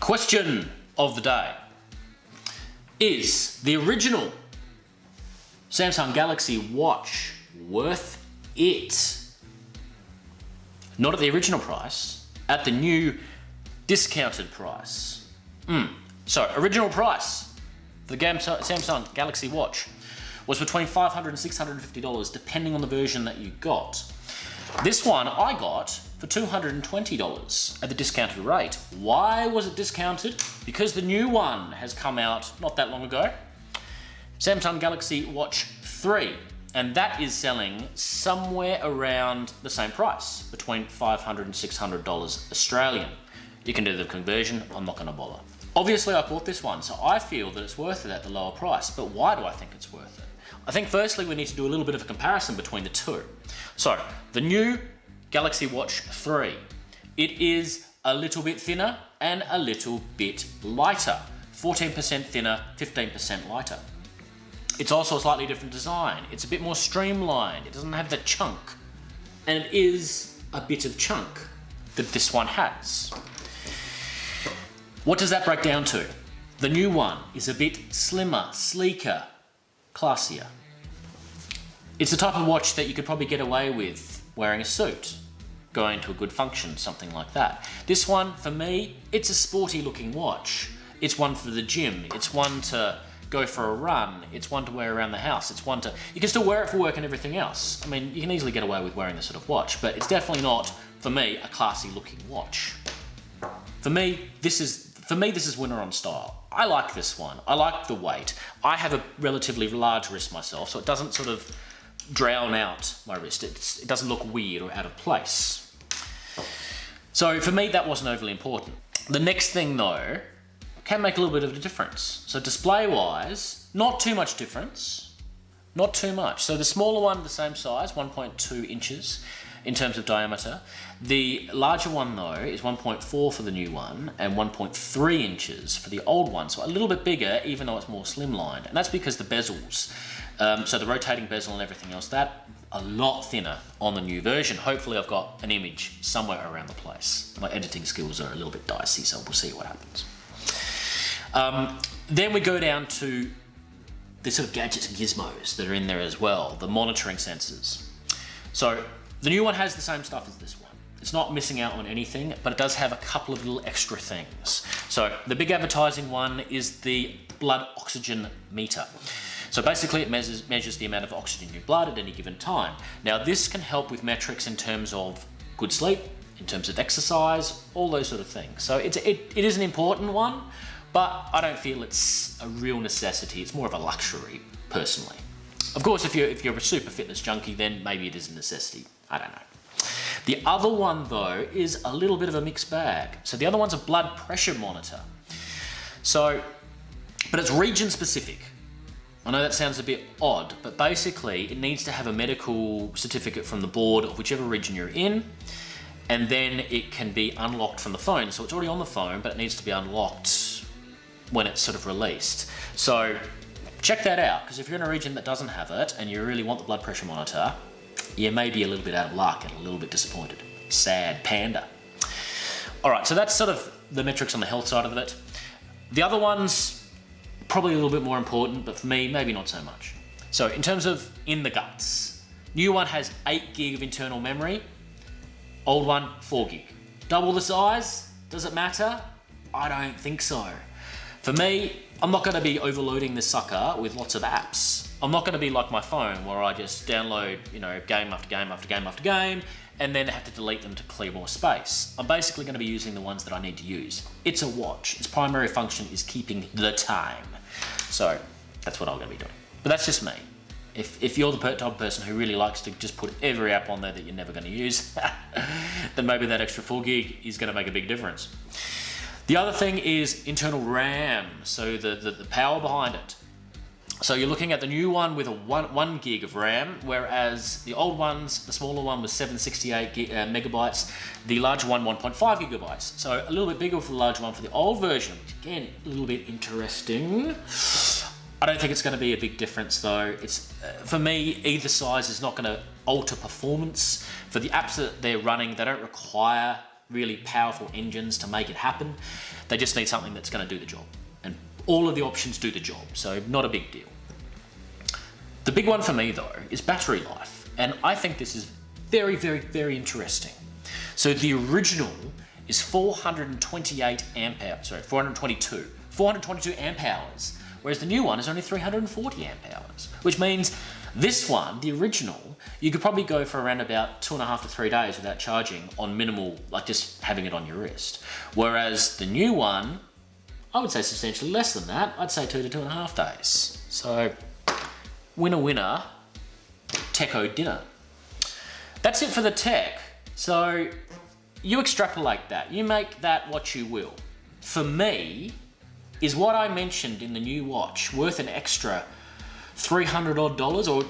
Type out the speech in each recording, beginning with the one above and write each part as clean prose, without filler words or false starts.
Question of the day. Is the original Samsung Galaxy Watch worth it? Not at the original price, at the new discounted price. So, original price for the Samsung Galaxy Watch was between $500 and $650, depending on the version that you got. This one I got for $220 at the discounted rate. Why was it discounted? Because the new one has come out not that long ago. Samsung Galaxy Watch 3, and that is selling somewhere around the same price, between $500 and $600 Australian. You can do the conversion, I'm not gonna bother. Obviously I bought this one, so I feel that it's worth it at the lower price, but why do I think it's worth it? I think firstly we need to do a little bit of a comparison between the two. So, the new Galaxy Watch 3, it is a little bit thinner and a little bit lighter. 14% thinner, 15% lighter. It's also a slightly different design. It's a bit more streamlined. It doesn't have the chunk. And it is a bit of chunk that this one has. What does that break down to? The new one is a bit slimmer, sleeker, classier. It's the type of watch that you could probably get away with wearing a suit, going to a good function, something like that. This one, for me, it's a sporty looking watch. It's one for the gym. It's one to go for a run. It's one to wear around the house. It's one to, you can still wear it for work and everything else. I mean, you can easily get away with wearing this sort of watch, but it's definitely not, for me, a classy looking watch. For me, this is winner on style. I like this one. I like the weight. I have a relatively large wrist myself, so it doesn't sort of drown out my wrist. It doesn't look weird or out of place. So for me, that wasn't overly important. The next thing though, can make a little bit of a difference. So display-wise, not too much difference. Not too much. So the smaller one, the same size, 1.2 inches in terms of diameter. The larger one though is 1.4 for the new one and 1.3 inches for the old one. So a little bit bigger, even though it's more slimlined. And that's because the bezels, so the rotating bezel and everything else, that a lot thinner on the new version. Hopefully I've got an image somewhere around the place. My editing skills are a little bit dicey, so we'll see what happens. Then we go down to the sort of gadgets and gizmos that are in there as well, the monitoring sensors. So the new one has the same stuff as this one. It's not missing out on anything, but it does have a couple of little extra things. So the big advertising one is the blood oxygen meter. So basically it measures the amount of oxygen in your blood at any given time. Now this can help with metrics in terms of good sleep, in terms of exercise, all those sort of things. So it is an important one, but I don't feel it's a real necessity. It's more of a luxury, personally. Of course, if you're a super fitness junkie, then maybe it is a necessity. I don't know. The other one though is a little bit of a mixed bag. So the other one's a blood pressure monitor. So, but it's region specific. I know that sounds a bit odd, but basically it needs to have a medical certificate from the board of whichever region you're in, and then it can be unlocked from the phone. So it's already on the phone, but it needs to be unlocked when it's sort of released. So check that out, because if you're in a region that doesn't have it and you really want the blood pressure monitor, you may be a little bit out of luck and a little bit disappointed. Sad panda. All right, so that's sort of the metrics on the health side of it. The other ones, probably a little bit more important, but for me, maybe not so much. So in terms of in the guts, new one has 8 gig of internal memory, old one 4 gig. Double the size, does it matter? I don't think so. For me, I'm not gonna be overloading this sucker with lots of apps. I'm not gonna be like my phone where I just download, game after game after game after game, and then have to delete them to clear more space. I'm basically gonna be using the ones that I need to use. It's a watch. Its primary function is keeping the time. So that's what I'm gonna be doing. But that's just me. If you're the type of person who really likes to just put every app on there that you're never gonna use, then maybe that extra 4 gig is gonna make a big difference. The other thing is internal RAM, so the power behind it. So you're looking at the new one with a 1 gig of RAM, whereas the old ones, the smaller one was 768 megabytes, the larger one 1.5 gigabytes. So a little bit bigger for the larger one for the old version, which again, a little bit interesting. I don't think it's going to be a big difference though. It's for me, either size is not going to alter performance. For the apps that they're running, they don't require really powerful engines to make it happen. They just need something that's going to do the job. And all of the options do the job, so not a big deal. The big one for me though is battery life. And I think this is very, very, very interesting. So the original is 422 amp hours, whereas the new one is only 340 amp hours, which means this one, the original, you could probably go for around about 2.5 to 3 days without charging on minimal, like just having it on your wrist. Whereas the new one, I would say substantially less than that. I'd say 2 to 2.5 days. So winner, winner, techo dinner. That's it for the tech. So you extrapolate that, you make that what you will. For me, is what I mentioned in the new watch worth an extra $300 odd, or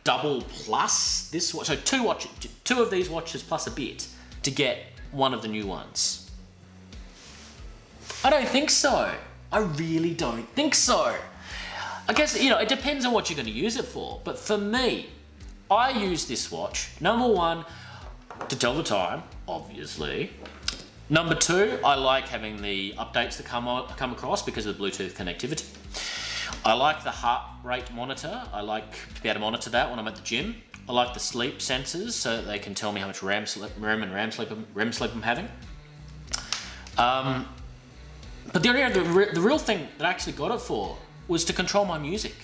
double plus this watch? So two of these watches plus a bit to get one of the new ones. I don't think so. I really don't think so. I guess, it depends on what you're going to use it for. But for me, I use this watch, number one, to tell the time, obviously. Number two, I like having the updates that come across because of the Bluetooth connectivity. I like the heart rate monitor. I like to be able to monitor that when I'm at the gym. I like the sleep sensors so that they can tell me how much REM and REM sleep I'm having. But the real thing that I actually got it for was to control my music.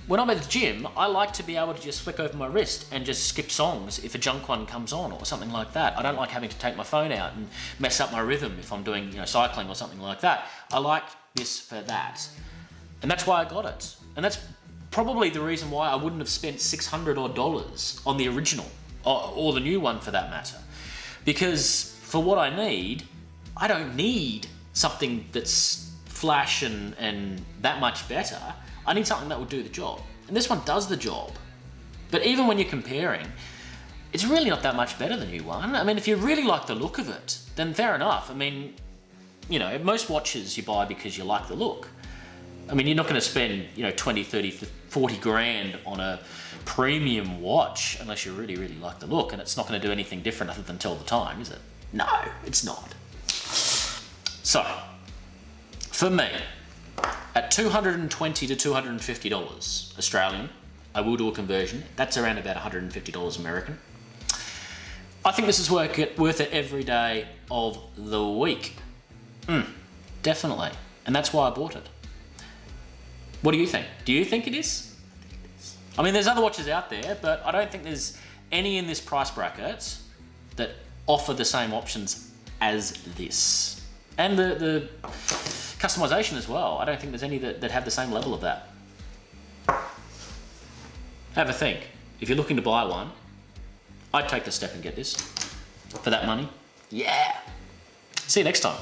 When I'm at the gym, I like to be able to just flick over my wrist and just skip songs if a junk one comes on or something like that. I don't like having to take my phone out and mess up my rhythm if I'm doing cycling or something like that. I like this for that. And that's why I got it. And that's probably the reason why I wouldn't have spent $600 odd on the original, or the new one for that matter. Because for what I need, I don't need something that's flash and that much better. I need something that will do the job. And this one does the job. But even when you're comparing, it's really not that much better than the new one. I mean, if you really like the look of it, then fair enough. I mean, most watches you buy because you like the look. I mean, you're not going to spend, 20, 30, 40 grand on a premium watch unless you really, really like the look, and it's not going to do anything different other than tell the time, is it? No, it's not. So, for me, at $220 to $250 Australian, I will do a conversion. That's around about $150 American. I think this is worth it every day of the week. Definitely. And that's why I bought it. What do you think? Do you think it is? I mean, there's other watches out there, but I don't think there's any in this price bracket that offer the same options as this. And the customization as well. I don't think there's any that have the same level of that. Have a think. If you're looking to buy one, I'd take the step and get this. For that money, yeah. See you next time.